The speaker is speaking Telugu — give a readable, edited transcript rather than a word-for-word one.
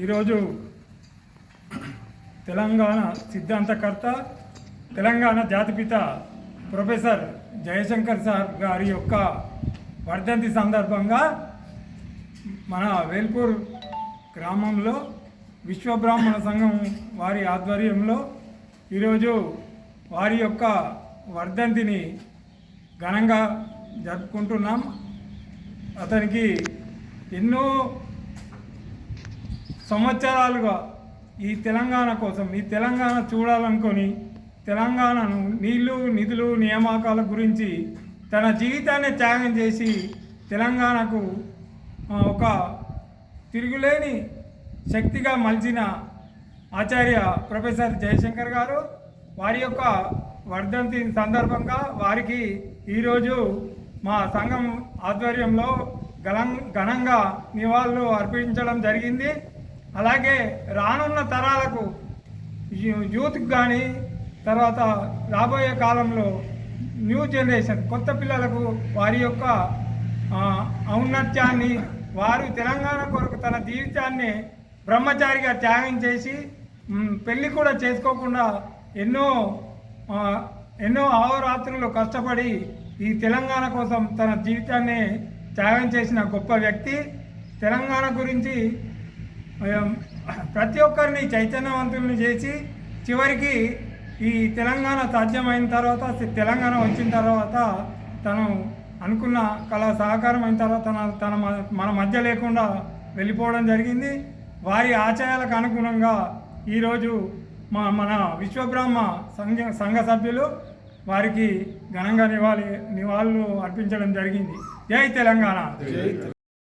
ఈరోజు తెలంగాణ సిద్ధాంతకర్త, తెలంగాణ జాతిపిత ప్రొఫెసర్ జయశంకర్ సార్ గారి యొక్క వర్ధంతి సందర్భంగా మన వేల్పూర్ గ్రామంలో విశ్వబ్రాహ్మణ సంఘం వారి ఆధ్వర్యంలో ఈరోజు వారి యొక్క వర్ధంతిని ఘనంగా జరుపుకుంటున్నాం. అతనికి ఎన్నో సంవత్సరాలుగా ఈ తెలంగాణ కోసం, ఈ తెలంగాణ చూడాలనుకొని తెలంగాణను నీళ్లు, నిధులు, నియామకాల గురించి తన జీవితాన్ని త్యాగం చేసి తెలంగాణకు ఒక తిరుగులేని శక్తిగా మలిచిన ఆచార్య ప్రొఫెసర్ జయశంకర్ గారు, వారి యొక్క వర్ధంతి సందర్భంగా వారికి ఈరోజు మా సంఘం ఆధ్వర్యంలో ఘనంగా నివాళులు అర్పించడం జరిగింది. అలాగే రానున్న తరాలకు, యూత్కి కానీ తర్వాత రాబోయే కాలంలో న్యూ జనరేషన్ కొత్త పిల్లలకు వారి యొక్క ఔన్నత్యాన్ని, వారు తెలంగాణ కొరకు తన జీవితాన్ని బ్రహ్మచారిగా త్యాగం చేసి పెళ్ళి కూడా చేసుకోకుండా ఎన్నో అహోరాత్రులు కష్టపడి ఈ తెలంగాణ కోసం తన జీవితాన్ని త్యాగం చేసిన గొప్ప వ్యక్తి. తెలంగాణ గురించి ప్రతి ఒక్కరిని చైతన్యవంతుల్ని చేసి చివరికి ఈ తెలంగాణ సాధ్యమైన తర్వాత, తెలంగాణ వచ్చిన తర్వాత తను అనుకున్న కళ సహకారం అయిన తర్వాత మన మధ్య లేకుండా వెళ్ళిపోవడం జరిగింది. వారి ఆశయాలకు అనుగుణంగా ఈరోజు మన విశ్వబ్రహ్మ సంఘ సభ్యులు వారికి ఘనంగా నివాళులు అర్పించడం జరిగింది. జై తెలంగాణ.